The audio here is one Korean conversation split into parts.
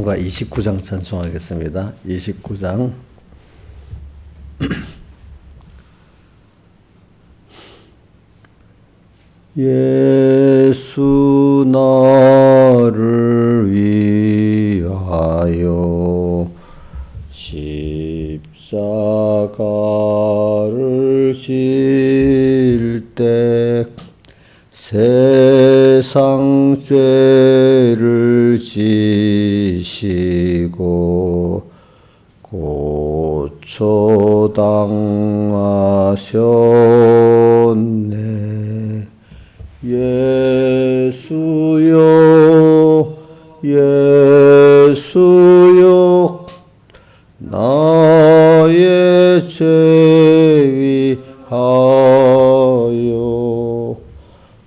찬송가 29장 찬송하겠습니다. 29장. 예수 나를 위하여 십자가를 질 때 세상 죄를 지시고 고초당하셨네. 예수여 예수여 나의 죄 위하여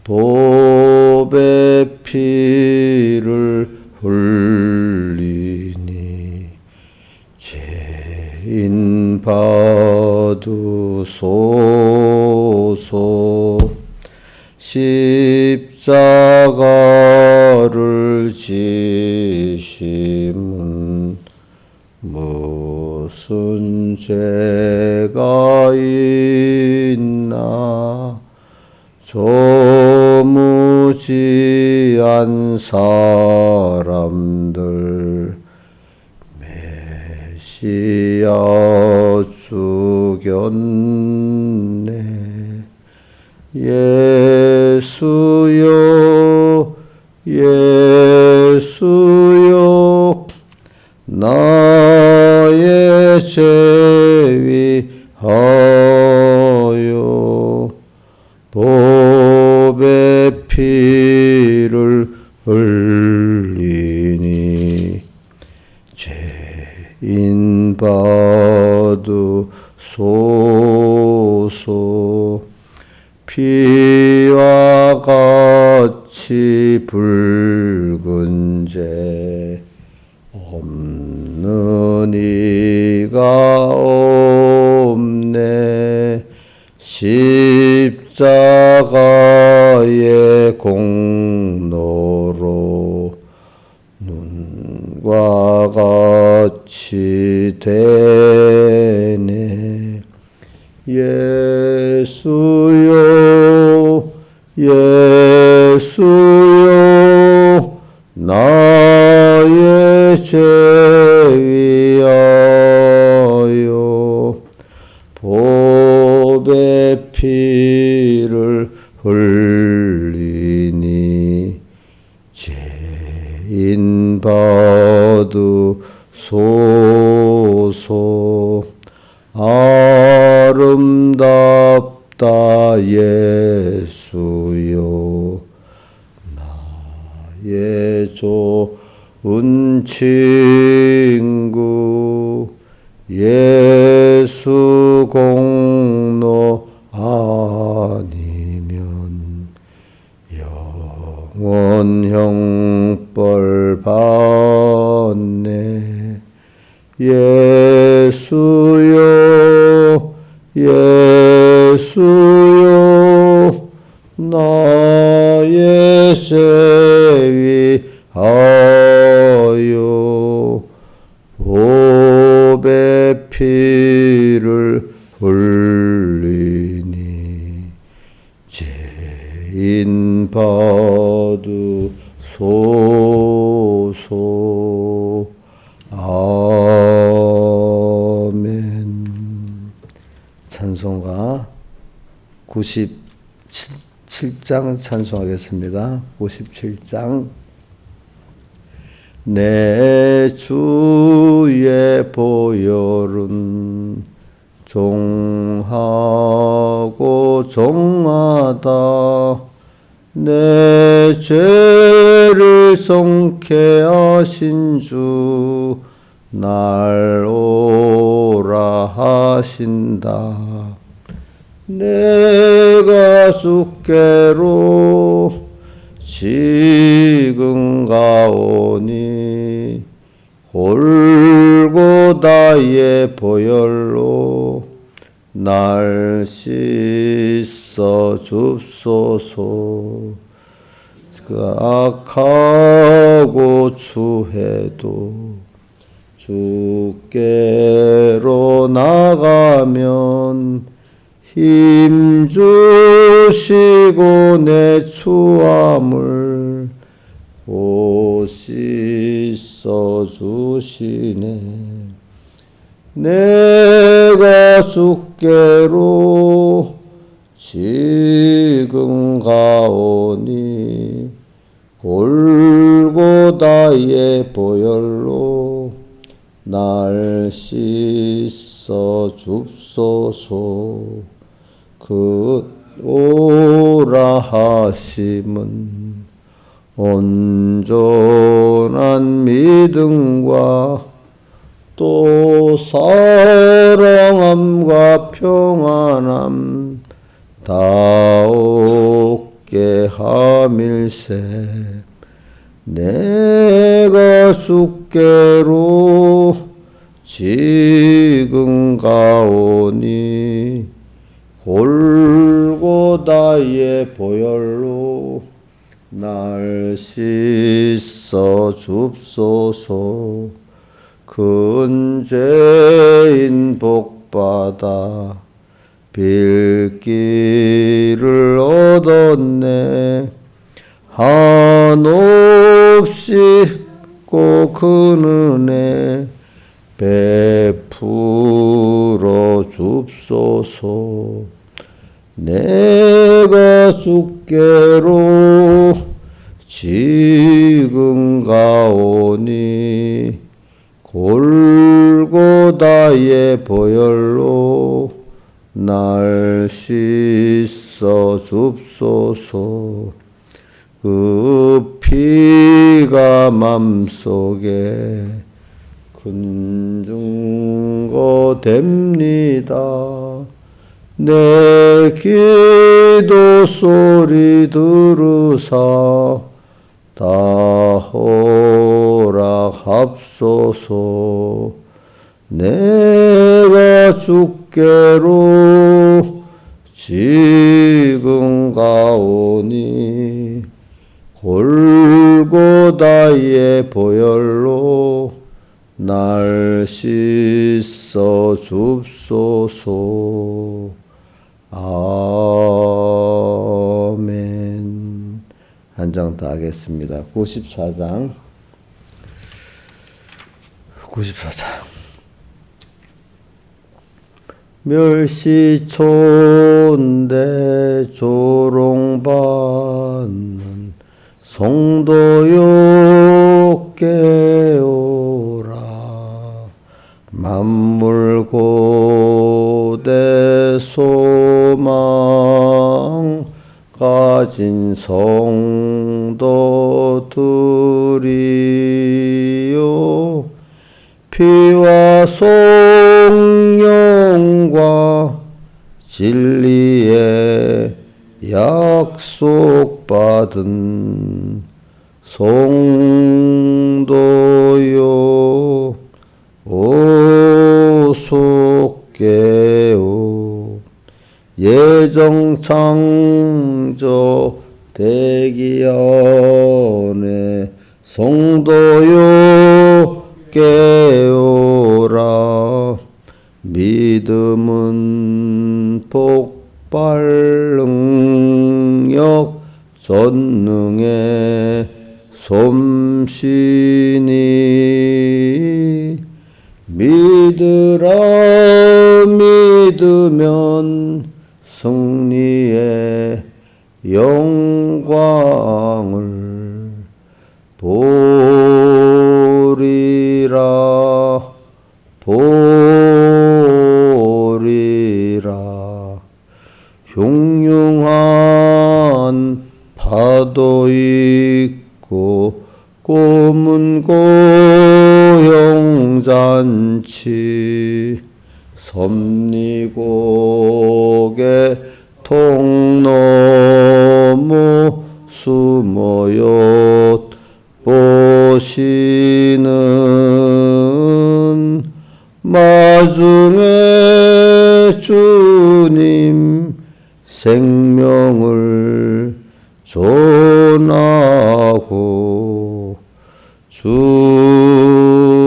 법의 피를 흘리니 죄인 받으소서. 십자가를 지심은 무슨 죄가 있나. 조무지한 사람들 메시아 죽였네. 예수여 예수여 나의 죄 위하여 법의 피를 흘리니 죄인 받으소서. 피와 같이 붉은 죄 없는 이가 없네. 십자가의 공로로 눈과 같이 되네. 예수여 예수여 나의 죄 위하여 법의 피를 흘리니 죄인 받으소서. 아름답다 예수여 나의 좋은 친구. 예수 공로 아니면 영원 형벌 받네. 예수여 예수여 나의 죄 위하여 법의 피를 흘리니 죄인 받으소서. 아멘. 찬송가 97장 찬송하겠습니다. 57장. 내 주의 보혈은 종하고 종하다. 내 죄를 속해 하신 주 날 오라 하신다. 내가 주께로 지금 가오니 골고다의 보혈로 날 씻어 줍소서. 악하고 추해도 주께로 나가면 힘 주시고 내 추함을 곧 씻어 주시네. 내가 주께로 지금 가오니 골고다의 보혈로 날 씻어 줍소서. 그 오라 하심은 온전한 믿음과 또 사랑함과 평안함 다옵게 함일세. 내가 주께로 지금 가오니 골고다의 보혈로 날 씻어 줍소서. 근죄인 복받아 빌 길을 얻었네. 한없이 꼭 그 은혜 베풀어 줍소서. 내가 주께로 지금 가오니 골고다의 보혈로 날 씻어 줍소서. 그 피가 맘속에 큰 증거 됩니다. 내 기도 소리 들으사 다 허락합소서. 내가 주께로 지금 가오니 골고다의 보혈로 날 씻어 줍소서. 아멘. 한 장 더 하겠습니다. 94장. 멸시촌대 조롱받는 성도여 깨어라. 만물 고대 소망 가진 성도들이요, 피와 성령과 진리에 약속받은 성도요, 오속깨오. 예정 창조 대기연의 성도요 깨어라. 믿음은 폭발 능력 전능의 솜씨니. 믿으라. 믿으면 승리의 영광을 보리라. 흉흉한 파도 있고 꼬문 고용잔치, 섭리곡의 통로무 숨어요 보시는 마중에 주님 생명을 전하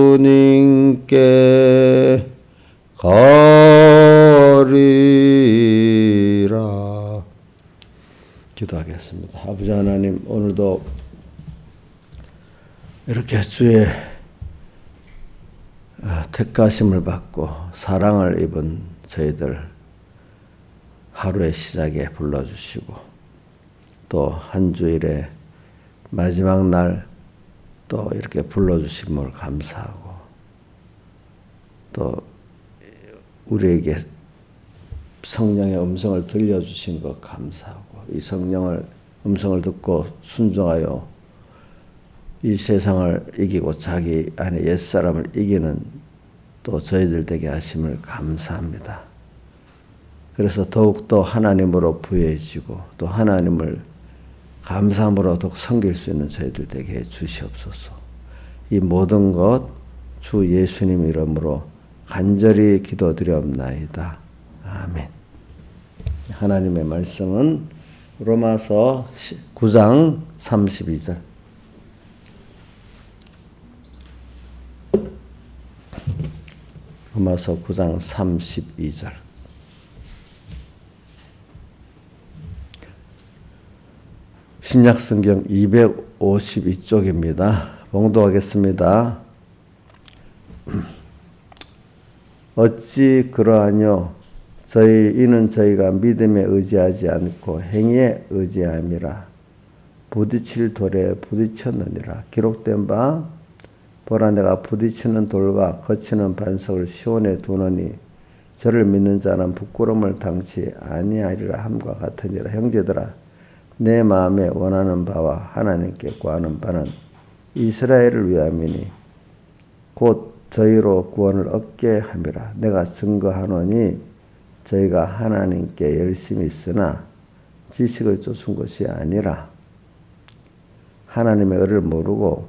주님께 가리라. 기도하겠습니다. 아버지 하나님, 오늘도 이렇게 주의 택하심을 받고 사랑을 입은 저희들 하루의 시작에 불러주시고, 또 한 주일의 마지막 날 또 이렇게 불러주심을 감사하고, 또 우리에게 성령의 음성을 들려주신 것 감사하고, 이 성령을 음성을 듣고 순종하여 이 세상을 이기고 자기 안에 옛사람을 이기는 또 저희들 되게 하심을 감사합니다. 그래서 더욱더 하나님으로 부여해지고 또 하나님을 감사함으로 더욱 섬길 수 있는 저희들 되게 해 주시옵소서. 이 모든 것 주 예수님 이름으로 간절히 기도드리옵나이다. 아멘. 하나님의 말씀은 로마서 9장 32절. 로마서 9장 32절. 신약성경 252쪽입니다. 봉독하겠습니다. 어찌 그러하뇨? 이는 저희가 믿음에 의지하지 않고 행위에 의지함이라. 부딪힐 돌에 부딪혔느니라. 기록된 바, 보라 내가 부딪히는 돌과 거치는 반석을 시온에 두노니 저를 믿는 자는 부끄러움을 당치 아니하리라 함과 같으니라. 형제들아, 내 마음에 원하는 바와 하나님께 구하는 바는 이스라엘을 위함이니 곧 저희로 구원을 얻게 함이라. 내가 증거하노니 저희가 하나님께 열심히 있으나 지식을 쫓은 것이 아니라 하나님의 의를 모르고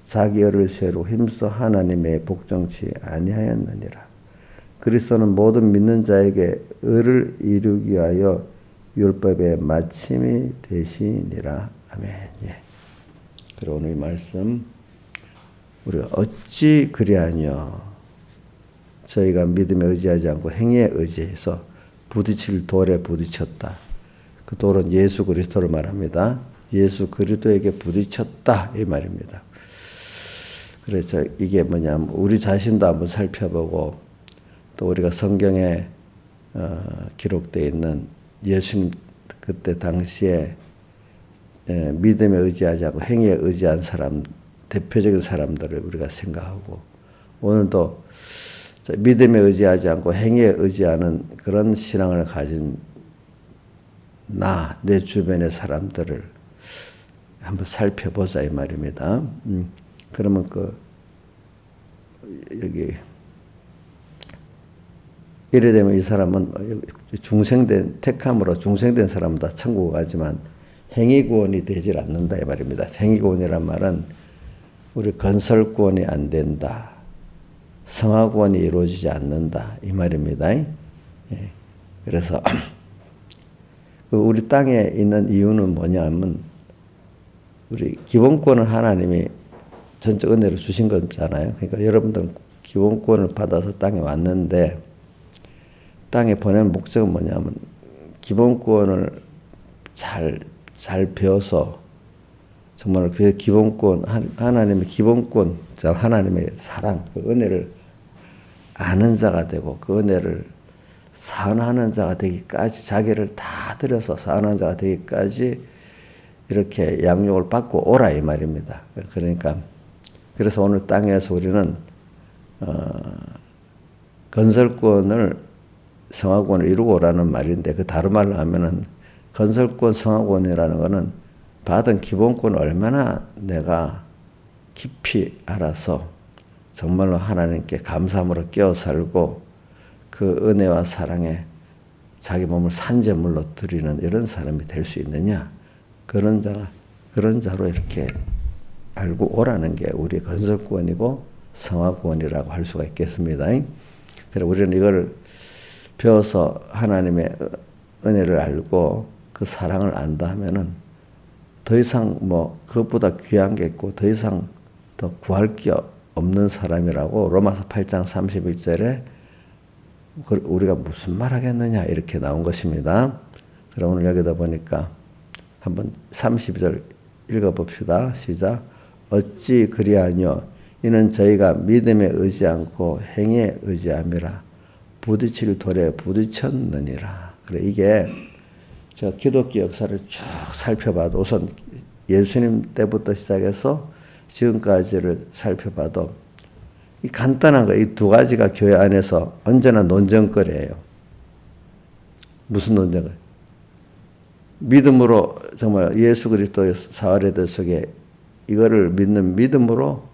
자기 의를 세우고 힘써 하나님의 복종치 아니하였느니라. 그리스도는 모든 믿는 자에게 의를 이루기 위하여 율법의 마침이 되시니라. 아멘. 예. 그리고 오늘 이 말씀, 우리가 어찌 그리하뇨? 저희가 믿음에 의지하지 않고 행위에 의지해서 부딪힐 돌에 부딪혔다. 그 돌은 예수 그리스도를 말합니다. 예수 그리스도에게 부딪혔다 이 말입니다. 그래서 이게 뭐냐면 우리 자신도 한번 살펴보고, 또 우리가 성경에 기록되어 있는 예수님 그때 당시에 믿음에 의지하지 않고 행위에 의지한 사람, 대표적인 사람들을 우리가 생각하고, 오늘도 믿음에 의지하지 않고 행위에 의지하는 그런 신앙을 가진 내 주변의 사람들을 한번 살펴보자 이 말입니다. 그러면 여기 이래 되면 이 사람은 택함으로 중생된 사람은 다 천국 가지만 행위구원이 되질 않는다 이 말입니다. 행위구원이란 말은 우리 건설구원이 안 된다, 성화구원이 이루어지지 않는다 이 말입니다. 예. 그래서 우리 땅에 있는 이유는 뭐냐면 우리 기본권을 하나님이 전적 은혜로 주신 거잖아요. 그러니까 여러분들은 기본권을 받아서 땅에 왔는데, 땅에 보낸 목적은 뭐냐면 기본권을 잘 배워서 정말 그 기본권, 하나님의 기본권, 하나님의 사랑, 그 은혜를 아는 자가 되고 그 은혜를 사안하는 자가 되기까지, 자기를 다 들여서 사안하는 자가 되기까지 이렇게 양육을 받고 오라 이 말입니다. 그러니까 그래서 오늘 땅에서 우리는 건설권을, 성화권을 이루고 오라는 말인데, 그 다른 말로 하면은 건설권, 성화권이라는 것은 받은 기본권을 얼마나 내가 깊이 알아서 정말로 하나님께 감사함으로 깨어 살고 그 은혜와 사랑에 자기 몸을 산제물로 드리는 이런 사람이 될 수 있느냐, 그런 자로 이렇게 알고 오라는 게 우리의 건설구원이고 성화구원이라고 할 수가 있겠습니다. 그래서 우리는 이걸 배워서 하나님의 은혜를 알고 그 사랑을 안다 하면은 더 이상 그것보다 귀한 게 있고 더 이상 더 구할 게 없는 사람이라고 로마서 8장 31절에 우리가 무슨 말 하겠느냐 이렇게 나온 것입니다. 그럼 오늘 여기다 보니까 한번 32절 읽어봅시다. 시작. 어찌 그리하뇨 이는 저희가 믿음에 의지 않고 행위에 의지함이라 부딪힐 돌에 부딪혔느니라. 그래 이게 저 기독교 역사를 쭉 살펴봐도 우선 예수님 때부터 시작해서 지금까지를 살펴봐도 이 간단한 거 이 두 가지가 교회 안에서 언제나 논쟁거리예요. 무슨 논쟁거리? 믿음으로 정말 예수 그리스도의 사활의 속에 이거를 믿는 믿음으로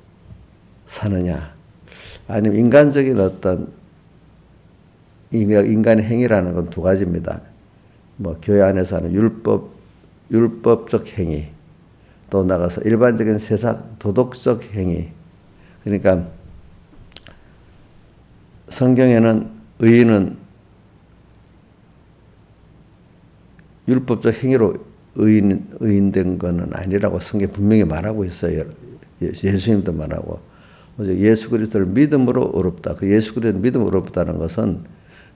사느냐 아니면 인간적인 어떤 인간의 행위라는 건 두 가지입니다. 뭐 교회 안에서 하는 율법적 행위 또 나가서 일반적인 세상 도덕적 행위. 그러니까 성경에는 의인은 율법적 행위로 의인된 것은 아니라고 성경이 분명히 말하고 있어요. 예수님도 말하고. 예수 그리스도를 믿음으로 의롭다. 그 예수 그리스도를 믿음으로 의롭다는 것은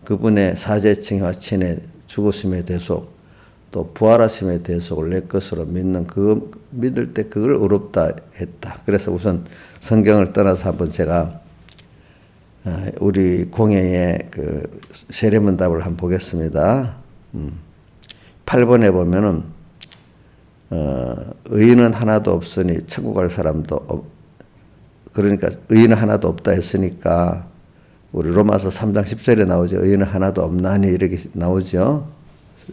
그분의 사죄증과 친의 죽으심의 대속 또 부활하심의 대속을 내 것으로 믿는 그 믿을 때 그걸 의롭다 했다. 그래서 우선 성경을 떠나서 한번 제가 우리 공예의 그 세례문답을 한번 보겠습니다. 8번에 보면은 의인은 하나도 없으니 천국 갈 사람도 그러니까 의인은 하나도 없다 했으니까 우리 로마서 3장 10절에 나오죠. 의인은 하나도 없나니 이렇게 나오죠.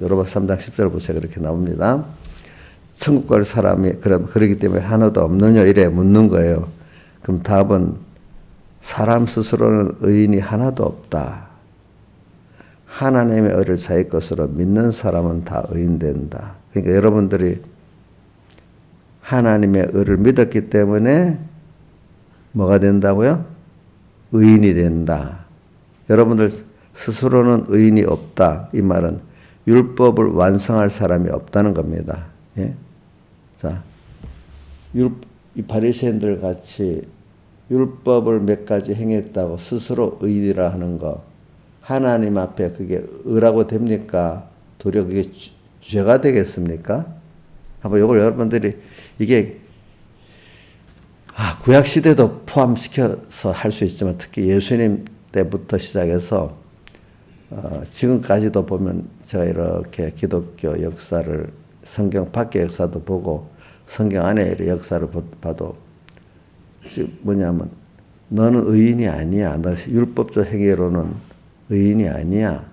로마서 3장 10절 보세요. 그렇게 나옵니다. 천국 갈 사람이 그러기 때문에 하나도 없느냐 이래 묻는 거예요. 그럼 답은 사람 스스로는 의인이 하나도 없다. 하나님의 의를 자기 것으로 믿는 사람은 다 의인된다. 그러니까 여러분들이 하나님의 의를 믿었기 때문에 뭐가 된다고요? 의인이 된다. 여러분들 스스로는 의인이 없다. 이 말은 율법을 완성할 사람이 없다는 겁니다. 예? 자, 이 바리새인들 같이 율법을 몇 가지 행했다고 스스로 의인이라 하는 거 하나님 앞에 그게 의라고 됩니까? 도리어 그게 죄가 되겠습니까? 한번 이걸 여러분들이 이게 구약 시대도 포함시켜서 할 수 있지만 특히 예수님 때부터 시작해서 지금까지도 보면 제가 이렇게 기독교 역사를 성경 밖의 역사도 보고 성경 안의 역사를 봐도 뭐냐면 너는 의인이 아니야. 너 율법적 행위로는 의인이 아니야.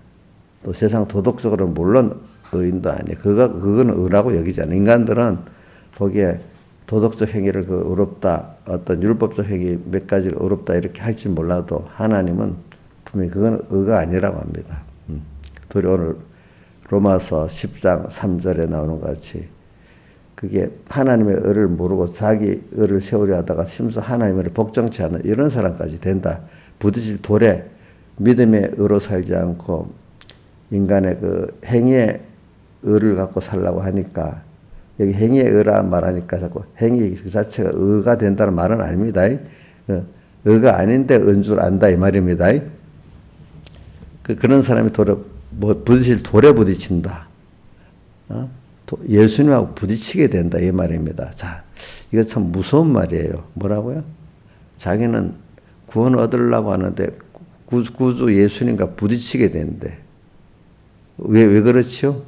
또 세상 도덕적으로는 물론 의인도 아니야. 그거는 의라고 여기지 않아. 인간들은 거기에 도덕적 행위를 의롭다, 어떤 율법적 행위 몇 가지를 의롭다 이렇게 할지 몰라도 하나님은 분명히 그건 의가 아니라고 합니다. 우리 오늘 로마서 10장 3절에 나오는 것 같이 그게 하나님의 의를 모르고 자기 의를 세우려 하다가 심지어 하나님의 의를 복종치 않는 이런 사람까지 된다. 부딪힐 돌에 믿음의 의로 살지 않고 인간의 그 행위의 의를 갖고 살라고 하니까 여기 행위의 의라 말하니까 자꾸 행위 그 자체가 의가 된다는 말은 아닙니다. 의가 아닌데 의인 줄 안다 이 말입니다. 그런 사람이 부딪힐 돌에 부딪힌다. 예수님하고 부딪히게 된다 이 말입니다. 자, 이거 참 무서운 말이에요. 뭐라고요? 자기는 구원을 얻으려고 하는데 구주 예수님과 부딪히게 된대. 왜 그렇지요?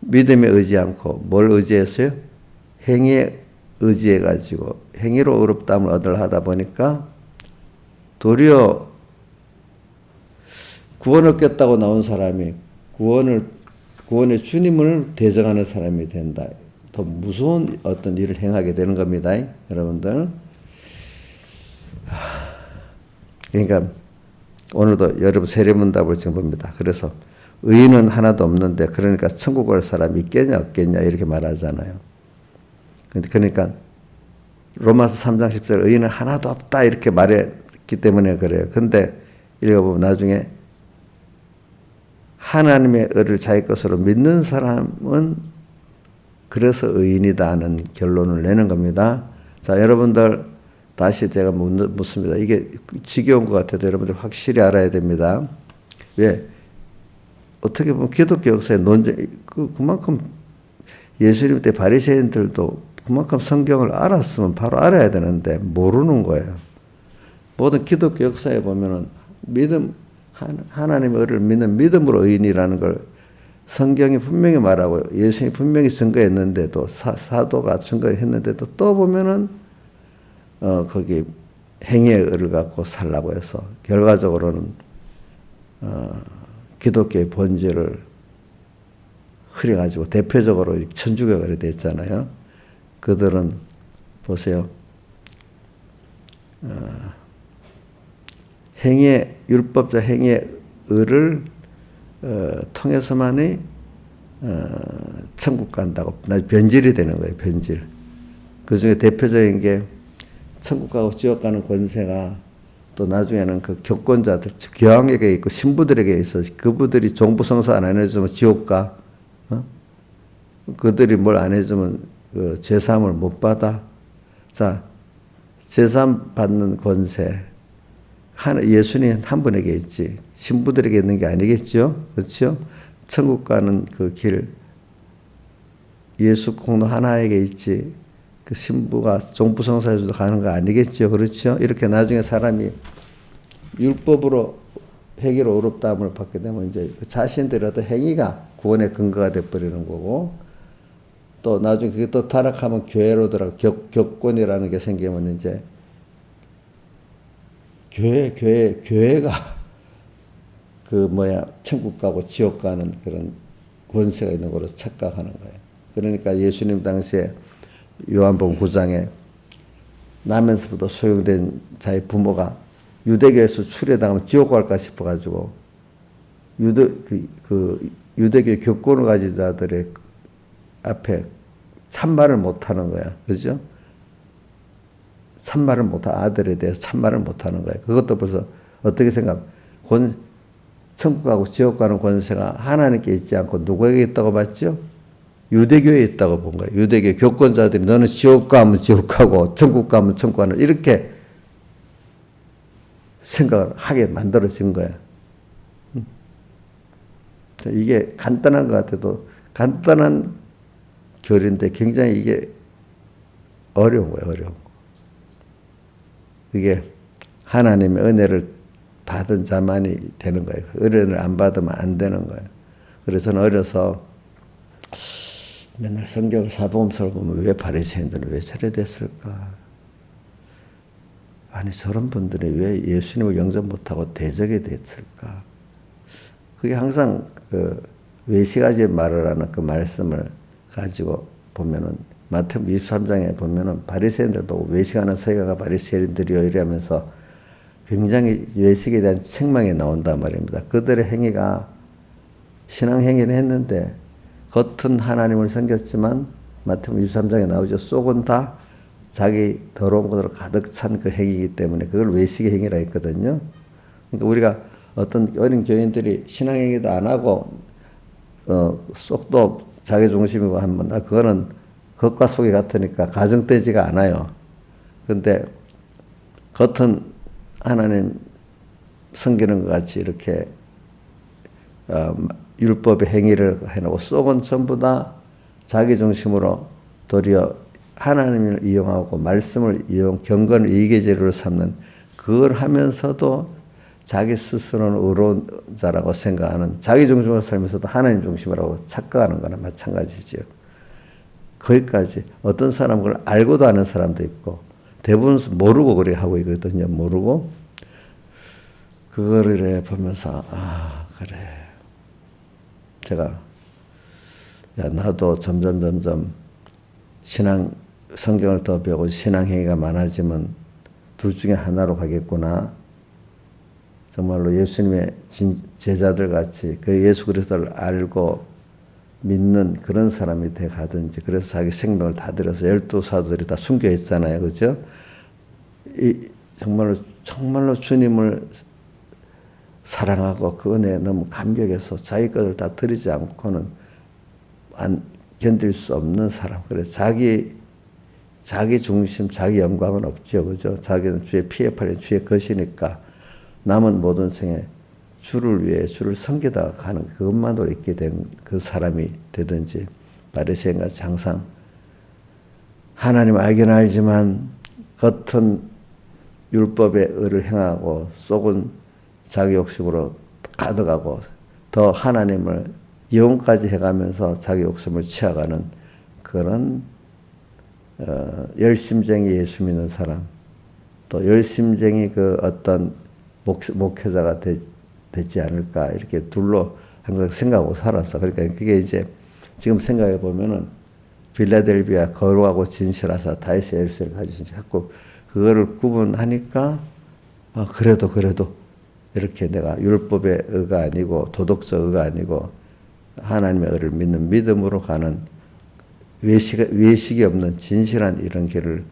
믿음에 의지 않고 뭘 의지했어요? 행위에 의지해가지고 행위로 의롭다함을 얻으려 하다 보니까 도리어 구원 얻겠다고 나온 사람이 구원의 주님을 대적하는 사람이 된다. 더 무서운 어떤 일을 행하게 되는 겁니다. 여러분들. 그러니까 오늘도 여러분 세례문답을 지금 봅니다. 그래서 의인은 하나도 없는데 그러니까 천국 갈 사람이 있겠냐 없겠냐 이렇게 말하잖아요. 그러니까 로마서 3장 10절 의인은 하나도 없다 이렇게 말했기 때문에 그래요. 근데 읽어보면 나중에 하나님의 의를 자기 것으로 믿는 사람은 그래서 의인이다 하는 결론을 내는 겁니다. 자, 여러분들 다시 제가 묻습니다. 이게 지겨운 것 같아도 여러분들 확실히 알아야 됩니다. 왜? 어떻게 보면 기독교 역사의 논쟁, 그만큼 예수님 때 바리새인들도 그만큼 성경을 알았으면 바로 알아야 되는데 모르는 거예요. 모든 기독교 역사에 보면은 믿음, 하나님의 의를 믿는 믿음으로 의인이라는 걸 성경이 분명히 말하고 예수님이 분명히 증거했는데도 사도가 증거했는데도 또 보면은 거기 행위의 의를 갖고 살라고 해서 결과적으로는 기독교의 본질을 흐려가지고 대표적으로 천주교가 됐잖아요. 그들은 보세요. 행위의 율법적 행위의 의를 통해서만이 천국 간다고 변질이 되는 거예요. 변질. 그 중에 대표적인 게 천국 가고 지옥 가는 권세가 또 나중에는 그 교권자들, 교황에게 있고 신부들에게 있어 그분들이 종부성사 안 해주면 지옥 가. 그들이 뭘 안 해주면 그 죄사함을 못 받아. 자, 죄사함 받는 권세. 예수님 한 분에게 있지. 신부들에게 있는 게 아니겠죠? 그렇죠? 천국 가는 그 길. 예수 공로 하나에게 있지. 그 신부가 종부성사해서 가는 거 아니겠죠? 그렇죠? 이렇게 나중에 사람이 율법으로 회개로 의롭다함을 받게 되면 이제 자신들의 어떤 행위가 구원의 근거가 돼버리는 거고, 또 나중에 그게 또 타락하면 교회로 들어가 교권이라는 게 생기면 이제 교회가 천국 가고 지옥 가는 그런 권세가 있는 걸로 착각하는 거예요. 그러니까 예수님 당시에 요한복음 9장에 나면서부터 소용된 자의 부모가 유대교에서 추례당하면 지옥 갈까 싶어가지고 유대교 교권을 가진 자들의 앞에 참말을 못하는 거야. 그죠? 참말을 못한 아들에 대해서 참말을 못하는 거예요. 그것도 벌써 어떻게 천국 가고 지옥 가는 권세가 하나님께 있지 않고 누구에게 있다고 봤죠? 유대교에 있다고 본 거예요. 유대교 교권자들이 너는 지옥 가면 지옥 가고 천국 가면 천국 가는 이렇게 생각을 하게 만들어진 거예요. 이게 간단한 것 같아도 간단한 교리인데 굉장히 이게 어려운 거예요. 어려운 거. 이게 하나님의 은혜를 받은 자만이 되는 거예요. 은혜를 안 받으면 안 되는 거예요. 그래서 저는 어려서 맨날 성경 사복음서를 보면 왜 바리새인들은 왜 저래 됐을까? 아니 저런 분들이 왜 예수님을 영접 못하고 대적이 됐을까? 그게 항상 그 외식하지 말으라는 그 말씀을 가지고 보면은 마태복음 23장에 보면은 바리새인들 보고 외식하는 서기관과 바리새인들이여 이러면서 굉장히 외식에 대한 책망이 나온단 말입니다. 그들의 행위가 신앙 행위를 했는데 겉은 하나님을 섬겼지만 마태복음 23장에 나오죠. 속은 다 자기 더러운 것으로 가득 찬 그 행위이기 때문에 그걸 외식의 행위라 했거든요. 그러니까 우리가 어떤 어린 교인들이 신앙 행위도 안 하고 속도 자기 중심이고 하면 그거는 겉과 속이 같으니까 가정되지가 않아요. 그런데 겉은 하나님 섬기는 것 같이 이렇게 율법의 행위를 해놓고 속은 전부 다 자기 중심으로 도리어 하나님을 이용하고 말씀을 경건을 이익의 재료로 삼는 그걸 하면서도 자기 스스로는 의로운 자라고 생각하는 자기 중심으로 살면서도 하나님 중심이라고 착각하는 거나 마찬가지죠. 거기까지 어떤 사람은 그걸 알고도 아는 사람도 있고 대부분 모르고 그래 하고 있거든요. 모르고 그거를 보면서 그래 제가 나도 점점 성경을 더 배우고 신앙행위가 많아지면 둘 중에 하나로 가겠구나. 정말로 예수님의 제자들 같이 그 예수 그리스도를 알고 믿는 그런 사람이 돼 가든지. 그래서 자기 생명을 다 들여서 12사도들이 다 숨겨 있잖아요. 그죠? 정말로 주님을 사랑하고 그 은혜에 너무 감격해서 자기 것을 다 드리지 않고는 견딜 수 없는 사람. 그래서 자기 자기 중심, 자기 영광은 없죠. 그죠? 자기는 주의 피에 팔린 주의 것이니까 남은 모든 생에 주를 위해 주를 섬기다가 가는 그것만으로 있게 된 그 사람이 되든지 바리새인같이 항상 하나님 알긴 알지만 겉은 율법의 의를 행하고 속은 자기 욕심으로 가득하고 더 하나님을 이용까지 해가면서 자기 욕심을 채워가는 그런 열심쟁이 예수 믿는 사람, 또 열심쟁이 그 어떤 목회자가 되지 않을까 이렇게 둘로 항상 생각하고 살았어. 그러니까 그게 이제 지금 생각해 보면은 빌라델비아 거룩하고 진실하사 다윗의 열쇠를 가지신 자꾸 그거를 구분하니까 그래도 이렇게 내가 율법의 의가 아니고 도덕적 의가 아니고 하나님의 의를 믿는 믿음으로 가는 외식이 없는 진실한 이런 길을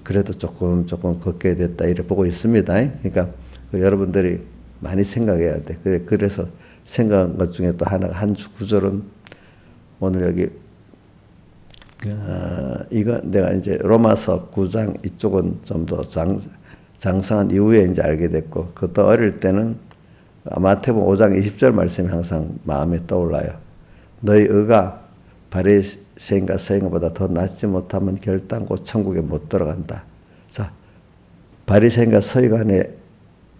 그래도 조금 걷게 됐다 이렇게 보고 있습니다. 그러니까 여러분들이 많이 생각해야 돼. 그래서 생각한 것 중에 또 한 구절은 오늘 여기 이거 내가 이제 로마서 9장 이쪽은 좀 더 장성한 이후에 이제 알게 됐고 그것도 어릴 때는 마태복음 5장 20절 말씀이 항상 마음에 떠올라요. 너희 의가 바리새인과 서인보다 더 낫지 못하면 결단코 천국에 못 들어간다. 자, 바리새인과 서인 간의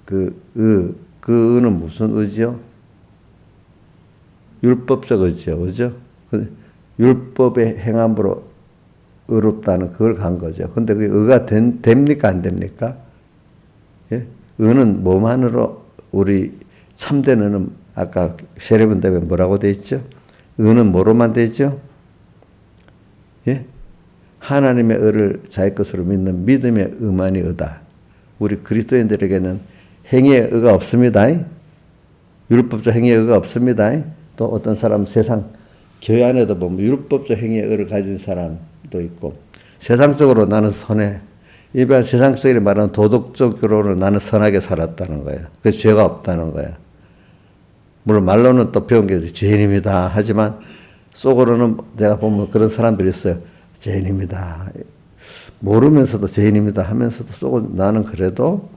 그 의는 무슨 의지요? 율법적 의지요, 그죠? 율법의 행함으로 의롭다는 그걸 간 거죠. 근데 그게 의가 됩니까? 안 됩니까? 예? 의는 뭐만으로 우리 참된 의는 아까 세례분 대회 뭐라고 돼 있죠? 의는 뭐로만 되죠? 예? 하나님의 의를 자기 것으로 믿는 믿음의 의만이 의다. 우리 그리스도인들에게는 행위의 의가 없습니다. 율법적 행위의 의가 없습니다. 또 어떤 사람 세상 교회 안에도 보면 율법적 행위의 의를 가진 사람도 있고 세상적으로 나는 선해. 일반 세상적으로 말하는 도덕적으로는 나는 선하게 살았다는 거예요. 그래서 죄가 없다는 거예요. 물론 말로는 또 배운 게 죄인입니다. 하지만 속으로는 내가 보면 그런 사람들이 있어요. 죄인입니다. 모르면서도 죄인입니다 하면서도 속은 나는 그래도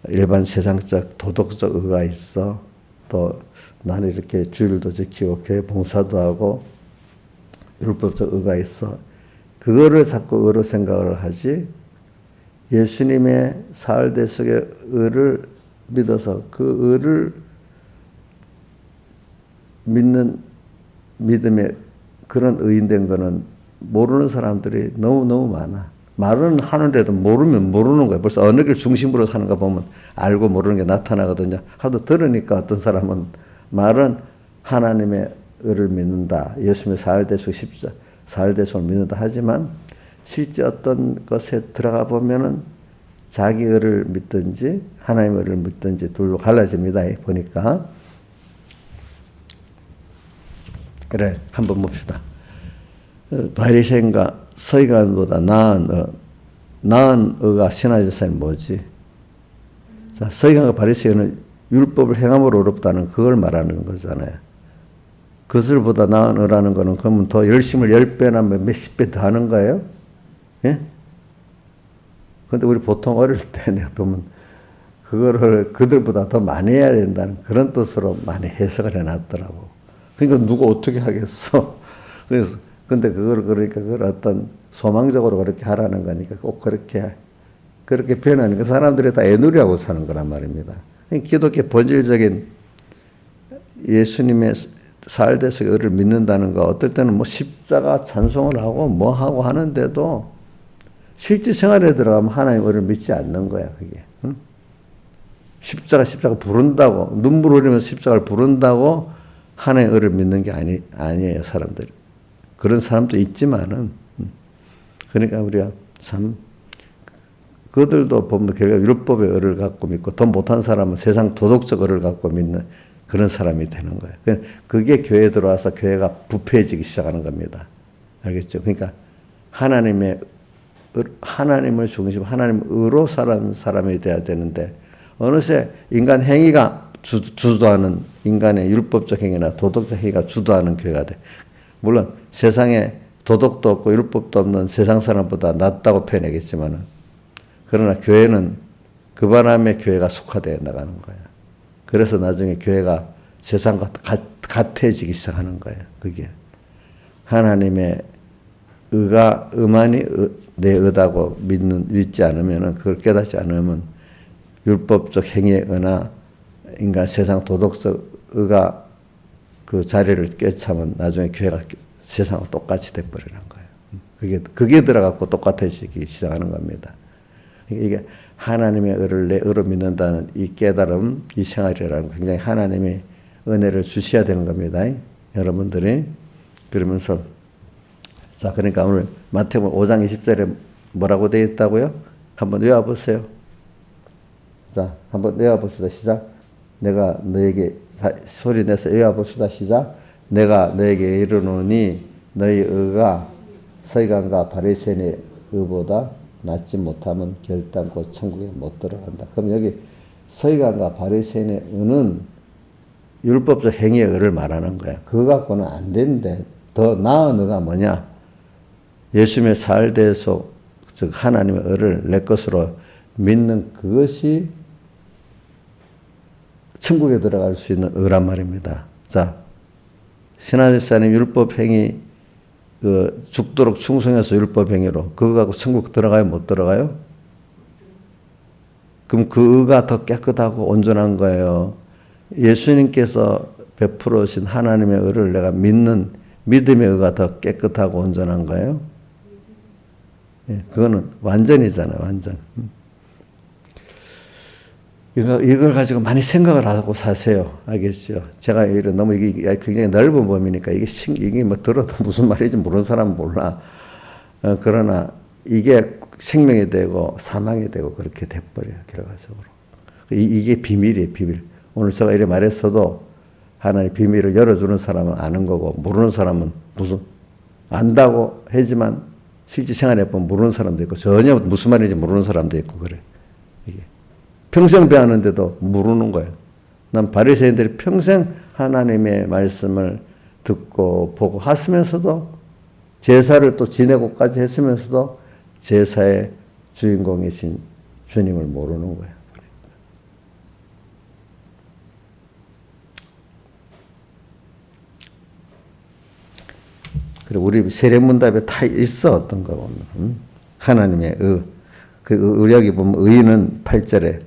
일반 세상적 도덕적 의가 있어. 또 나는 이렇게 주일도 지키고 교회 봉사도 하고 율법적 의가 있어. 그거를 자꾸 의로 생각을 하지 예수님의 사흘 대속의 의를 믿어서 그 의를 믿는 믿음의 그런 의인된 거는 모르는 사람들이 너무너무 많아. 말은 하는데도 모르면 모르는 거야. 벌써 어느 길 중심으로 사는 거 보면 알고 모르는 게 나타나거든요. 하도 들으니까 어떤 사람은 말은 하나님의 의를 믿는다. 예수님의 사흘 대속 십자 사흘 대속을 믿는다 하지만 실제 어떤 것에 들어가 보면은 자기 의를 믿든지 하나님의 의를 믿든지 둘로 갈라집니다. 보니까. 그래, 한번 봅시다. 바리새인과 서기관보다 나은 의가 신하제사는 뭐지? 자, 서기관과 바리새인은 율법을 행함으로 어렵다는 그걸 말하는 거잖아요. 그것을보다 나은 의라는 거는 그러면 더 열심을 10배나 몇십 배 더 하는 거예요? 예? 근데 우리 보통 어릴 때 내가 보면 그거를 그들보다 더 많이 해야 된다는 그런 뜻으로 많이 해석을 해놨더라고. 그러니까 누가 어떻게 하겠어? 그래서 근데 그러니까 그걸 어떤 소망적으로 그렇게 하라는 거니까 꼭 그렇게 표현하니까 사람들이 다 애누리하고 사는 거란 말입니다. 기독교 본질적인 예수님의 사흘 대속의 의를 믿는다는 거 어떨 때는 뭐 십자가 찬송을 하고 뭐 하고 하는데도 실제 생활에 들어가면 하나님 의를 믿지 않는 거야, 그게. 응? 십자가 부른다고 눈물 흘리면서 십자가를 부른다고 하나님의 의를 믿는 게 아니에요, 사람들이. 그런 사람도 있지만은 그러니까 우리가 참 그들도 보면 결국 율법의 의를 갖고 믿고 더 못한 사람은 세상 도덕적 의를 갖고 믿는 그런 사람이 되는 거예요. 그게 교회에 들어와서 교회가 부패해지기 시작하는 겁니다. 알겠죠? 그러니까 하나님을 중심, 하나님 의로 사는 사람이 돼야 되는데 어느새 인간 행위가 주도하는 인간의 율법적 행위나 도덕적 행위가 주도하는 교회가 돼. 물론 세상에 도덕도 없고 율법도 없는 세상 사람보다 낫다고 표현하겠지만은, 그러나 교회는 그 바람에 교회가 속화되어 나가는 거예요. 그래서 나중에 교회가 세상과 같아지기 시작하는 거예요. 그게 하나님의 의만이 내 의다고 믿지 않으면은, 그걸 깨닫지 않으면 율법적 행위의 의나 인간 세상 도덕적 의가 그 자리를 꿰차면 나중에 교회가 세상과 똑같이 돼버리는 거예요. 그게 들어갖고 똑같아지기 시작하는 겁니다. 이게 하나님의 의를 내 의로 믿는다는 이 깨달음, 이 생활이라는 굉장히 하나님의 은혜를 주셔야 되는 겁니다. 여러분들이. 그러면서, 자, 그러니까 오늘 마태복음 5장 20절에 뭐라고 되어 있다고요? 한번 외워보세요. 자, 한번 외워봅시다. 시작. 내가 너에게 소리 내서 외워봅시다. 시작. 내가 너에게 이르노니 너희 의가 서기관과 바리새인의 의보다 낫지 못하면 결단코 천국에 못 들어간다. 그럼 여기 서기관과 바리새인의 의는 율법적 행위의 의를 말하는 거야. 그거 갖고는 안 되는데, 더 나은 의가 뭐냐? 예수님의 살대에서 즉 하나님의 의를 내 것으로 믿는 그것이 천국에 들어갈 수 있는 의란 말입니다. 자, 신하제사님 율법 행위 죽도록 충성해서 율법 행위로 그거 갖고 천국 들어가요? 못 들어가요? 그럼 그 의가 더 깨끗하고 온전한 거예요. 예수님께서 베풀으신 하나님의 의를 내가 믿는 믿음의 의가 더 깨끗하고 온전한 거예요. 예, 그거는 완전이잖아요. 완전. 이걸 가지고 많이 생각을 하고 사세요. 알겠죠? 제가 너무 이게 굉장히 넓은 범위니까 이게 뭐 들어도 무슨 말인지 모르는 사람은 몰라. 그러나 이게 생명이 되고 사망이 되고 그렇게 돼버려요. 결과적으로. 이게 비밀이에요. 비밀. 오늘 제가 이렇게 말했어도 하나님의 비밀을 열어주는 사람은 아는 거고, 모르는 사람은 무슨 안다고 하지만 실제 생활해 보면 모르는 사람도 있고, 전혀 무슨 말인지 모르는 사람도 있고 그래. 이게 평생 배웠는데도 모르는 거예요. 난 바리새인들이 평생 하나님의 말씀을 듣고 보고 하시면서도 제사를 또 지내고까지 했으면서도 제사의 주인공이신 주님을 모르는 거예요. 그리고 우리 세례문답에 다 있어. 어떤 거 보면 하나님의 의. 우리 여기 보면 의인은 8절에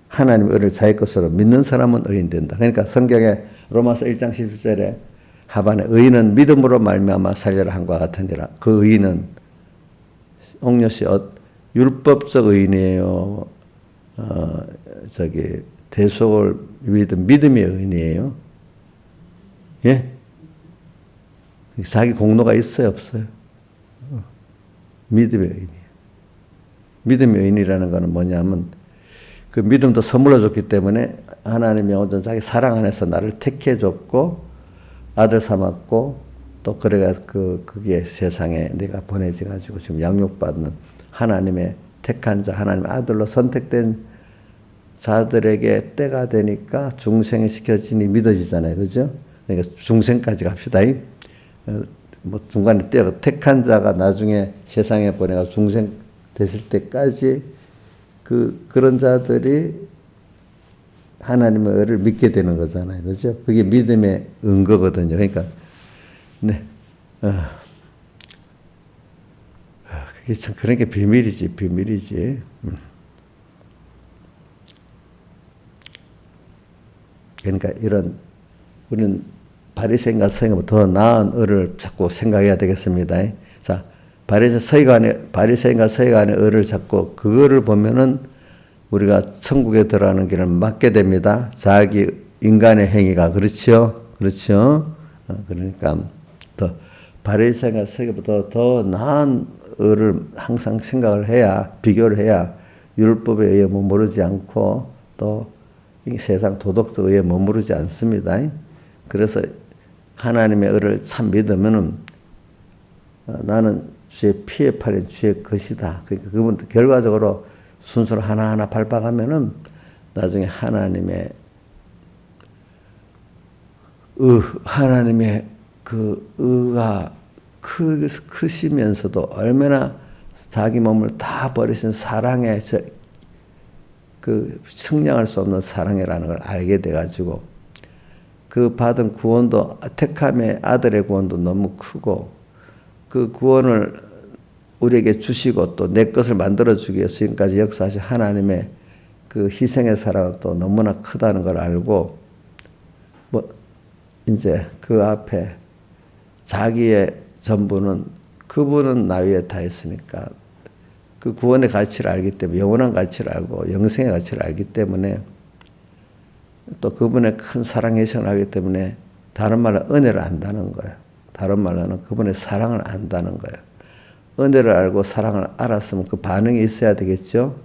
하나님의 의를 자기 것으로 믿는 사람은 의인 된다. 그러니까 성경에 로마서 1장 11절에 하반에 의인은 믿음으로 말미암아 살리라 한과 같으니라. 그 의인은 옥녀씨 율법적 의인이에요. 대속을 믿은 믿음의 의인이에요. 예? 자기 공로가 있어요, 없어요? 믿음의 의인이에요. 믿음의 의인이라는 것은 뭐냐면 그 믿음도 선물로 줬기 때문에 하나님이 온전 자기 사랑 안에서 나를 택해 줬고 아들 삼았고 또 그래가 그게 세상에 내가 보내지 가지고 지금 양육받는 하나님의 택한 자, 하나님의 아들로 선택된 자들에게 때가 되니까 중생이 시켜지니 믿어지잖아요, 그죠? 그러니까 중생까지 갑시다. 뭐 중간에 때가 택한 자가 나중에 세상에 보내가 중생 됐을 때까지 그런 자들이 하나님의 의를 믿게 되는 거잖아요. 그죠? 그게 믿음의 근거거든요. 그러니까, 네. 그게 참, 그런 게 비밀이지. 그러니까 우리는 바리새인과 서기관보다 더 나은 의를 자꾸 생각해야 되겠습니다. 자, 바리새인과 서기관의 의를 찾고 그거를 보면은 우리가 천국에 들어가는 길을 막게 됩니다. 자기 인간의 행위가 그렇죠. 그러니까 더 바리새인과 서기관보다 더 나은 의를 항상 생각을 해야 비교를 해야 율법에 의해 머무르지 않고 또 세상 도덕적 의해 머무르지 않습니다. 그래서 하나님의 의를 참 믿으면은 나는 주의 피에 팔린 주의 것이다. 그러니까 그분 결과적으로 순서를 하나하나 밟아가면은 나중에 하나님의 그 의가 크시면서도 얼마나 자기 몸을 다 버리신 사랑의 그 측량할 수 없는 사랑이라는 걸 알게 돼가지고 그 받은 구원도 택함의 아들의 구원도 너무 크고 그 구원을 우리에게 주시고 또 내 것을 만들어주기 위해서 지금까지 역사하신 하나님의 그 희생의 사랑은 또 너무나 크다는 걸 알고 뭐 이제 그 앞에 자기의 전부는 그분은 나 위에 다 있으니까 그 구원의 가치를 알기 때문에 영원한 가치를 알고 영생의 가치를 알기 때문에 또 그분의 큰 사랑의 희생을 알기 때문에 다른 말로 은혜를 안다는 거예요. 다른 말로는 그분의 사랑을 안다는 거예요. 은혜를 알고 사랑을 알았으면 그 반응이 있어야 되겠죠.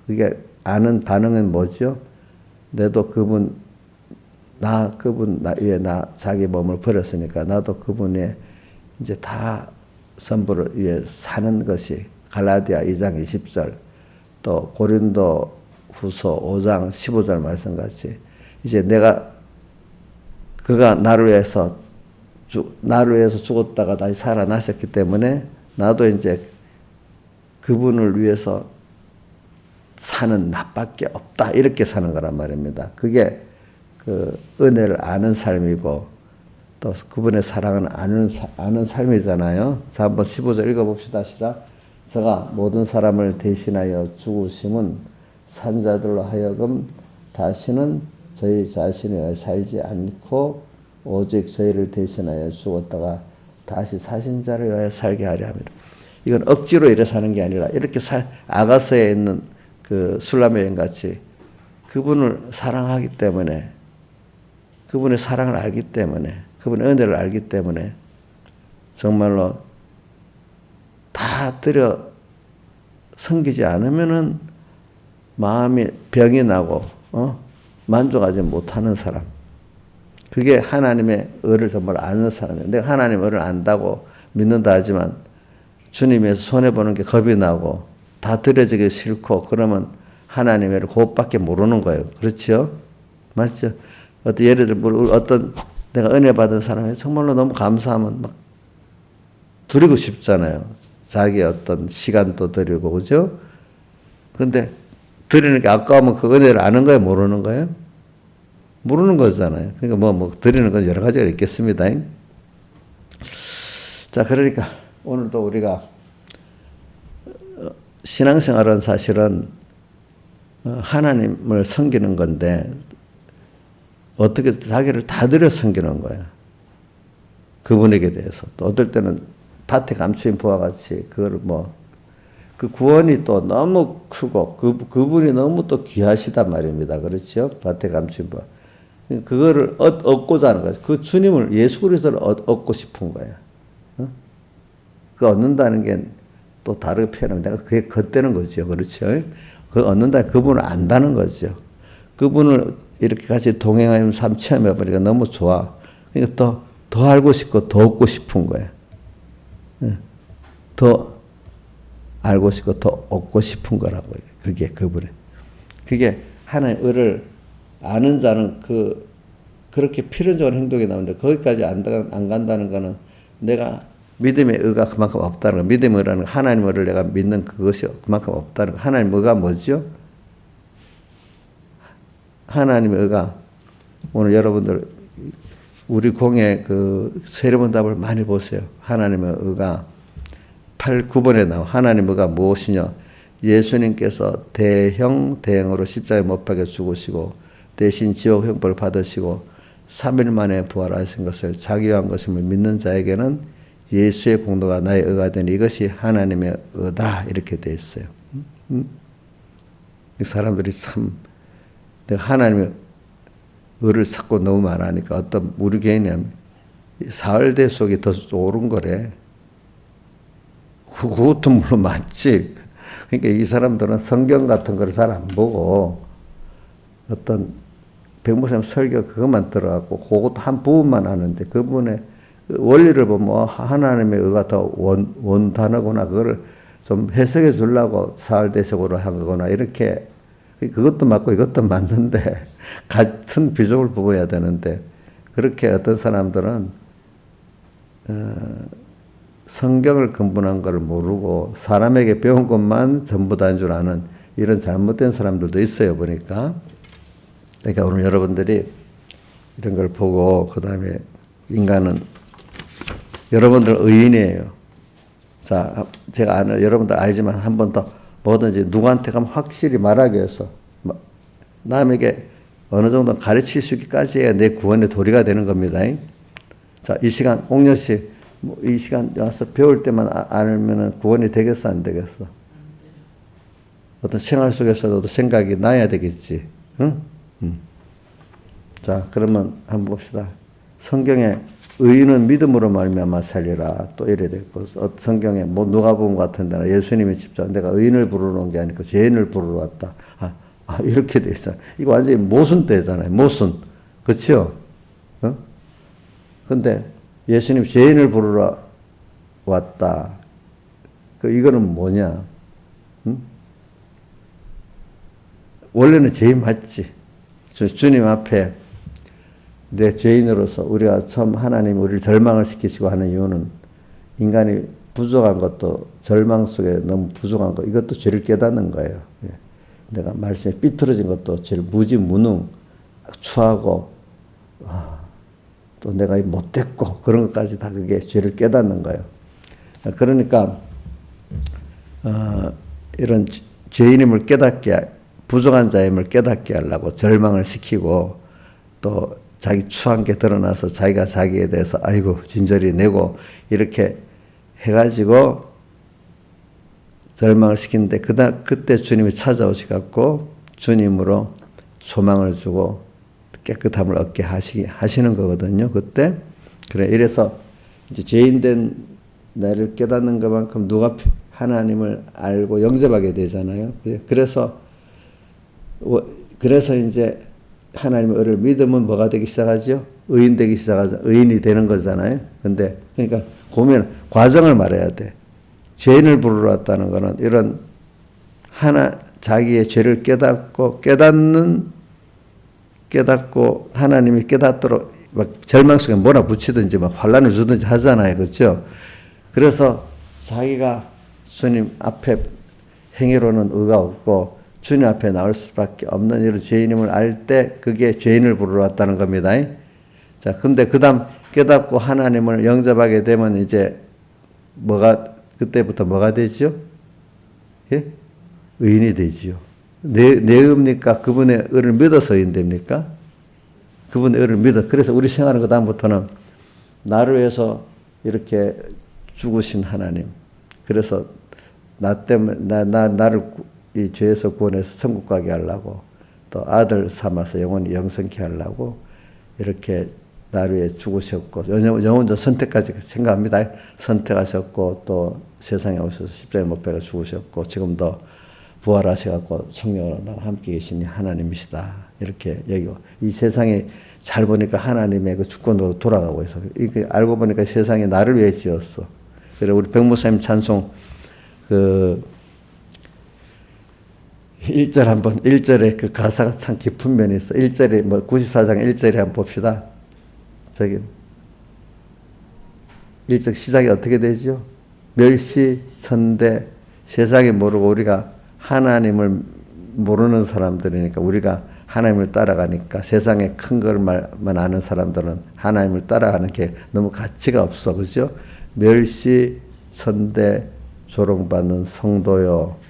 그게 아는 반응은 뭐죠? 내도 그분 위에 자기 몸을 버렸으니까 나도 그분의 이제 다 선부를 위해 사는 것이 갈라디아 2장 20절 또 고린도 후서 5장 15절 말씀같이 이제 그가 나를 위해서 죽었다가 다시 살아나셨기 때문에 나도 이제 그분을 위해서 사는 나밖에 없다 이렇게 사는 거란 말입니다. 그게 그 은혜를 아는 삶이고 또 그분의 사랑은 아는 삶이잖아요. 자, 한번 15절 읽어봅시다. 시작. 저가 모든 사람을 대신하여 죽으심은 산자들로 하여금 다시는 저희 자신에 의해 살지 않고 오직 저희를 대신하여 죽었다가 다시 사신 자를 위하여 살게 하려 합니다. 이건 억지로 이래 사는 게 아니라 이렇게 아가서에 있는 그 술람 여인 같이 그분을 사랑하기 때문에 그분의 사랑을 알기 때문에 그분의 은혜를 알기 때문에 정말로 다 들여 섬기지 않으면은 마음이 병이 나고 만족하지 못하는 사람. 그게 하나님의 의를 정말 아는 사람이에요. 내가 하나님의 의를 안다고 믿는다 하지만 주님에서 손해보는 게 겁이 나고 다 들여지기 싫고 그러면 하나님의 의를 그것밖에 모르는 거예요. 그렇죠? 맞죠? 예를 들어 어떤 내가 은혜 받은 사람이 정말로 너무 감사하면 막 드리고 싶잖아요. 자기 어떤 시간도 드리고 그죠? 그런데 드리는 게 아까우면 그 은혜를 아는 거예요? 모르는 거예요? 모르는 거잖아요. 그러니까 뭐 드리는 건 여러 가지가 있겠습니다. 자, 그러니까 오늘도 우리가 신앙생활은 사실은 하나님을 섬기는 건데 어떻게 자기를 다 들여 섬기는 거야. 그분에게 대해서. 또 어떨 때는 밭에 감추인 부와 같이 그걸 그 구원이 또 너무 크고 그분이 너무 또 귀하시단 말입니다. 그렇죠? 밭에 감추인 부. 그거를 얻고자 하는 거죠. 그 주님을 예수 그리스도를 얻고 싶은 거야. 그 얻는다는 게 또 다르게 표현하면 내가 그게 겉되는 거죠. 그렇죠? 그 얻는다 그분을 안다는 거죠. 그분을 이렇게 같이 동행하면 삶 체험해보니까 너무 좋아. 그러니까 더 알고 싶고 더 얻고 싶은 거야. 더 알고 싶고 더 얻고 싶은 거라고요. 그게 그분의. 그게 하나님의 의를 아는 자는 그렇게 필연적인 행동이 나오는데 거기까지 안 간다는 거는 내가 믿음의 의가 그만큼 없다는 거. 믿음의 의라는 하나님의 의를 내가 믿는 그것이 그만큼 없다는 거. 하나님의 의가 뭐죠? 하나님의 의가 오늘 여러분들 우리 공예 그 세례문답을 많이 보세요. 하나님의 의가 8, 9번에 나와. 하나님의 의가 무엇이냐? 예수님께서 대형으로 십자가에 못 박혀 죽으시고 대신 지옥 형벌을 받으시고 3일 만에 부활하신 것을 자기 위한 것임을 믿는 자에게는 예수의 공로가 나의 의가 되니 이것이 하나님의 의다 이렇게 돼 있어요. 사람들이 참 내가 하나님의 의를 찾고 너무 말하니까 어떤 우리 개인이 사흘대 속이 더 옳은 거래. 그것도 물론 맞지. 그러니까 이 사람들은 성경 같은 걸 잘 안 보고 어떤 백목사님 설교 그것만 들어갖고 그것도 한 부분만 하는데 그분의 원리를 보면 하나님의 의가 더 원단어구나 그거를 좀 해석해 주려고 사흘대속으로 한 거구나 이렇게 그것도 맞고 이것도 맞는데 같은 비중을 부어야 되는데 그렇게 어떤 사람들은 성경을 근본한 걸 모르고 사람에게 배운 것만 전부 다인 줄 아는 이런 잘못된 사람들도 있어요, 보니까. 그러니까 오늘 여러분들이 이런 걸 보고 그 다음에 인간은 여러분들 의인이에요. 자, 제가 아는 여러분들 알지만 한 번 더 뭐든지 누구한테 가면 확실히 말하기 위해서 남에게 어느 정도 가르칠 수 있기까지 해야 내 구원의 도리가 되는 겁니다. 자, 이 시간 옥녀 씨, 이 시간 와서 배울 때만 알면 구원이 되겠어, 안 되겠어? 어떤 생활 속에서도 생각이 나야 되겠지. 응? 자, 그러면 한번 봅시다. 성경에 의인은 믿음으로 말미암아 살리라 또 이래 됐고, 성경에 뭐 누가복음 같은 데는 예수님이 직접 내가 의인을 부르러 온 게 아니고 죄인을 부르러 왔다. 이렇게 돼 있어요. 이거 완전히 모순되잖아요. 모순. 그렇죠? 근데 예수님 죄인을 부르러 왔다. 이거는 뭐냐? 원래는 죄인 맞지. 주님 앞에 내 죄인으로서 우리가 처음 하나님 우리를 절망을 시키시고 하는 이유는 인간이 부족한 것도 절망 속에 너무 부족한 것, 이것도 죄를 깨닫는 거예요. 예. 내가 말씀에 삐뚤어진 것도 죄를 무지무능, 추하고, 또 내가 못됐고, 그런 것까지 다 그게 죄를 깨닫는 거예요. 그러니까, 이런 죄인임을 깨닫게, 부족한 자임을 깨닫게 하려고 절망을 시키고, 또 자기 추한 게 드러나서 자기가 자기에 대해서 아이고 진저리 내고 이렇게 해가지고 절망을 시키는데 그때 주님이 찾아오셔갖고 주님으로 소망을 주고 깨끗함을 얻게 하시는 거거든요. 그때 그래 이래서 이제 죄인된 나를 깨닫는 것만큼 누가 하나님을 알고 영접하게 되잖아요. 그래서 이제 하나님의 의를 믿으면 뭐가 되기 시작하죠? 의인 되기 시작하죠. 의인이 되는 거잖아요. 근데 그러니까 과정을 말해야 돼. 죄인을 부르러 왔다는 거는 이런 자기의 죄를 깨닫고 하나님이 깨닫도록 막 절망 속에 몰아붙이든지 막 환란을 주든지 하잖아요. 그렇죠? 그래서 자기가 주님 앞에 행위로는 의가 없고 주님 앞에 나올 수밖에 없는 이런 죄인임을 알 때 그게 죄인을 부르러 왔다는 겁니다. 자, 근데 그 다음 깨닫고 하나님을 영접하게 되면 이제 그때부터 뭐가 되지요? 예? 의인이 되지요. 내 의입니까? 그분의 의를 믿어서 의인 됩니까? 그분의 의를 믿어. 그래서 우리 생활은 그 다음부터는 나를 위해서 이렇게 죽으신 하나님. 그래서 나 때문에, 나를 이 죄에서 구원해서 천국 가게 하려고 또 아들 삼아서 영원히 영생케 하려고 이렇게 나를 위해 죽으셨고 영원전 선택까지 생각합니다. 선택하셨고 또 세상에 오셔서 십자가에 못 박아 죽으셨고 지금도 부활하셔갖고 성령으로 나와 함께 계시니 하나님이시다. 이렇게 여기고 이 세상에 잘 보니까 하나님의 그 주권으로 돌아가고 있어. 이렇게 알고 보니까 세상에 나를 위해 지었어. 그래 우리 백목사님 찬송 1절에 그 가사가 참 깊은 면이 있어. 1절에 94장 1절에 한번 봅시다. 1절 시작이 어떻게 되죠? 멸시, 천대, 세상에 모르고 우리가 하나님을 모르는 사람들이니까 우리가 하나님을 따라가니까 세상에 큰 걸만 아는 사람들은 하나님을 따라가는 게 너무 가치가 없어. 그죠? 멸시, 천대, 조롱받는 성도요.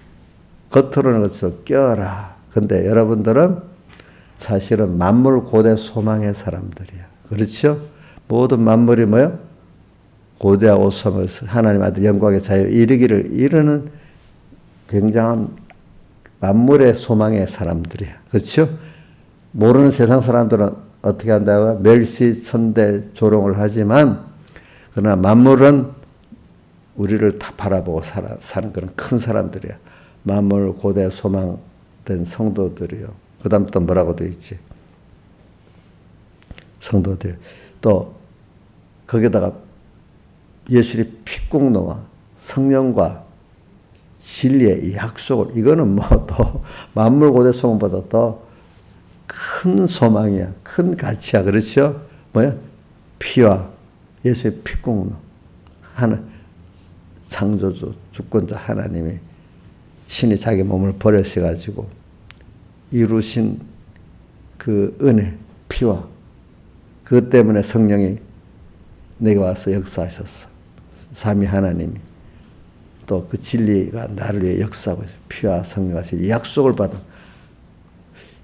겉으로는 그렇죠. 껴라. 근데 여러분들은 사실은 만물 고대 소망의 사람들이야. 그렇죠? 모든 만물이 뭐요? 고대하고 소망을 하나님 아들 영광의 자유 이르는 굉장한 만물의 소망의 사람들이야. 그렇죠? 모르는 세상 사람들은 어떻게 한다고요? 멸시, 천대, 조롱을 하지만 그러나 만물은 우리를 다 바라보고 사는 그런 큰 사람들이야. 만물 고대 소망된 성도들이요. 그 다음 또 뭐라고 되어 있지? 성도들. 또 거기다가 예수의 피공로와 성령과 진리의 이 약속을 이거는 뭐 또 만물 고대 소망보다 더 큰 소망이야. 큰 가치야. 그렇죠? 뭐야? 피와 예수의 피공로. 창조주, 주권자 하나님이 신이 자기 몸을 버리셔가지고 이루신 그 은혜, 피와 그것 때문에 성령이 내게 와서 역사하셨어. 삼위 하나님이 또 그 진리가 나를 위해 역사하고 피와 성령과 이 약속을 받아.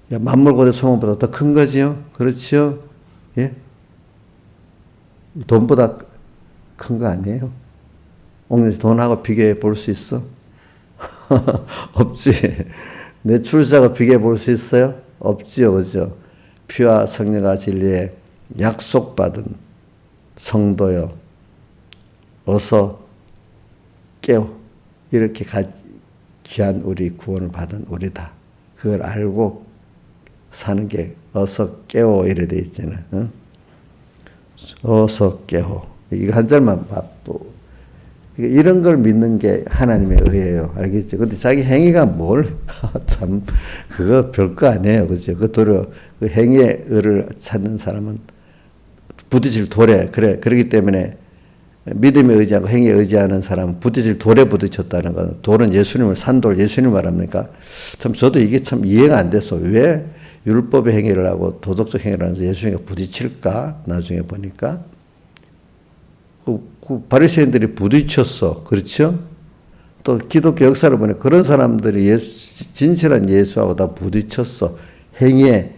만물 고대 소망보다 더 큰 거지요. 그렇죠? 예? 돈보다 큰 거 아니에요? 옥년씨 돈하고 비교해 볼 수 있어? 없지. 내 출자가 비교해 볼 수 있어요? 없지요. 그죠? 피와 성령과 진리에 약속받은 성도여, 어서 깨워. 이렇게 귀한 우리 구원을 받은 우리다. 그걸 알고 사는 게 어서 깨워 이래 돼 있잖아요. 응? 어서 깨워. 이거 한 절만 봐. 이런 걸 믿는 게 하나님의 의예요. 알겠죠? 근데 자기 행위가 참, 그거 별거 아니에요. 그죠? 그 행위의 의를 찾는 사람은 부딪힐 돌에, 그러기 때문에 믿음에 의지하고 행위에 의지하는 사람은 부딪힐 돌에 부딪혔다는 건, 돌은 예수님을 산돌, 예수님 말합니까? 참, 저도 이게 참 이해가 안 돼서 왜 율법의 행위를 하고 도덕적 행위를 하면서 예수님과 부딪힐까? 나중에 보니까. 그 바리새인들이 부딪혔어. 그렇죠? 또 기독교 역사를 보니 그런 사람들이 진실한 예수하고 다 부딪혔어. 행위에,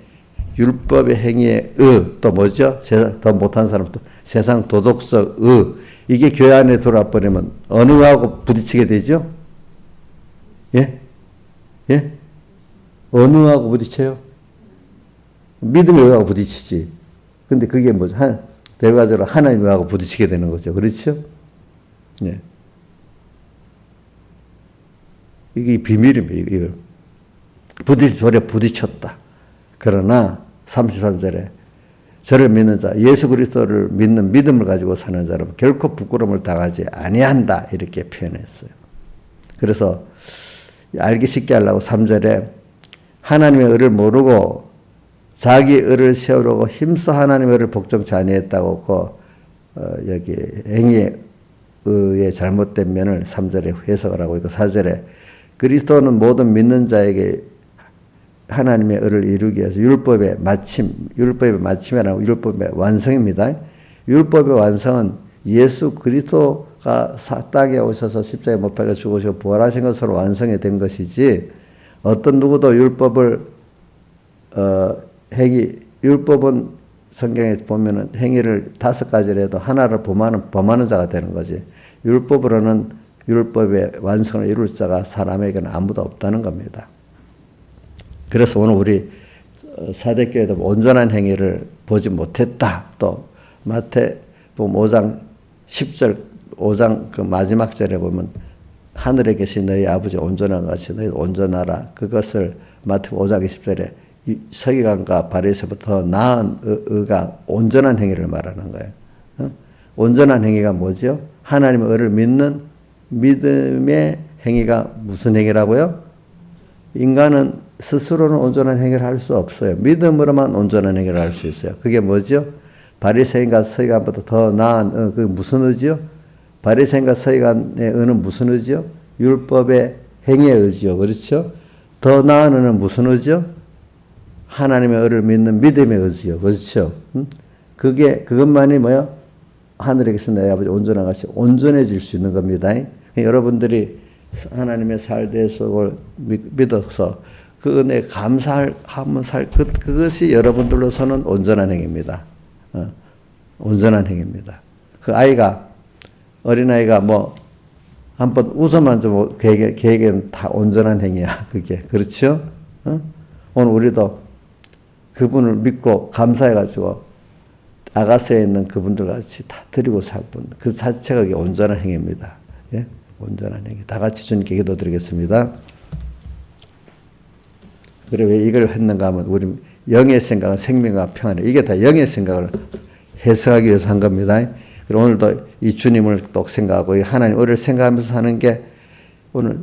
율법의 행위에 또 뭐죠? 더 못한 사람 또 세상 도덕적 이게 교회 안에 들어와 버리면 어느 하고 부딪히게 되죠? 예? 예? 어느 하고 부딪혀요? 믿음의 의하고 부딪히지. 근데 그게 뭐죠? 결과적으로 하나님의 의하고 부딪히게 되는 거죠. 그렇죠? 예. 이게 비밀입니다. 이걸. 돌에 부딪혔다. 그러나 33절에 저를 믿는 자, 예수 그리스도를 믿는 믿음을 가지고 사는 자는 결코 부끄러움을 당하지 아니한다. 이렇게 표현했어요. 그래서 알기 쉽게 하려고 3절에 하나님의 의를 모르고 자기 의를 세우려고 힘써 하나님의 의를 복종치 아니했다고 여기 행위에 의의 잘못된 면을 3절에 해석을 하고 있고 4절에 그리스도는 모든 믿는 자에게 하나님의 의를 이루기 위해서 율법의 마침이라고 율법의 완성입니다. 율법의 완성은 예수 그리스도가 땅에 오셔서 십자가에 못 박혀 죽으시고 부활하신 것으로 완성이 된 것이지 어떤 누구도 율법은 성경에 보면은 행위를 5가지를 해도 하나를 범하는 자가 되는 거지. 율법으로는 율법의 완성을 이룰 자가 사람에게는 아무도 없다는 겁니다. 그래서 오늘 우리 사대교회도 온전한 행위를 보지 못했다. 또 마태복음 5장 10절 5장 그 마지막 절에 보면 하늘에 계신 너희 아버지 온전한 것이 너희 온전하라. 그것을 마태복음 5장 20절에 서기관과 바리새보다 더 나은 의가 온전한 행위를 말하는 거예요. 온전한 행위가 뭐죠? 하나님의 의를 믿는 믿음의 행위가 무슨 행위라고요? 인간은 스스로는 온전한 행위를 할 수 없어요. 믿음으로만 온전한 행위를 할 수 있어요. 그게 뭐죠? 바리새인과 서기관보다 더 나은 그게 무슨 의지요? 바리새인과 서기관의 의는 무슨 의지요? 율법의 행위의 의지요. 그렇죠? 더 나은 의는 무슨 의지요? 하나님의 의를 믿는 믿음의 의지요. 그렇죠? 그것만이 뭐요? 하늘에 계신 너희 아버지 온전한 것이 온전해질 수 있는 겁니다. 여러분들이 하나님의 살대속을 믿어서 그 은혜에 감사하면 그것이 여러분들로서는 온전한 행위입니다. 온전한 행위입니다. 그 어린아이가 한번 웃어만 좀 걔에게는 다 온전한 행위야. 그게. 그렇죠? 오늘 우리도 그분을 믿고 감사해가지고 아가서에 있는 그분들 같이 다 드리고 살분 그 자체가 온전한 행위입니다. 예? 온전한 행위. 다 같이 주님께 기도드리겠습니다. 그래 왜 이걸 했는가 하면 우리 영의 생각은 생명과 평안에 이게 다 영의 생각을 해석하기 위해서 한 겁니다. 그리고 오늘도 이 주님을 또 생각하고 하나님 의를 생각하면서 사는 게 오늘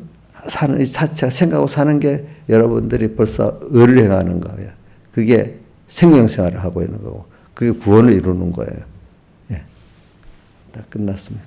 사는 이 자체가 생각하고 사는 게 여러분들이 벌써 의를 행하는 거예요. 그게 생명생활을 하고 있는 거고 그게 구원을 이루는 거예요. 예. 다 끝났습니다.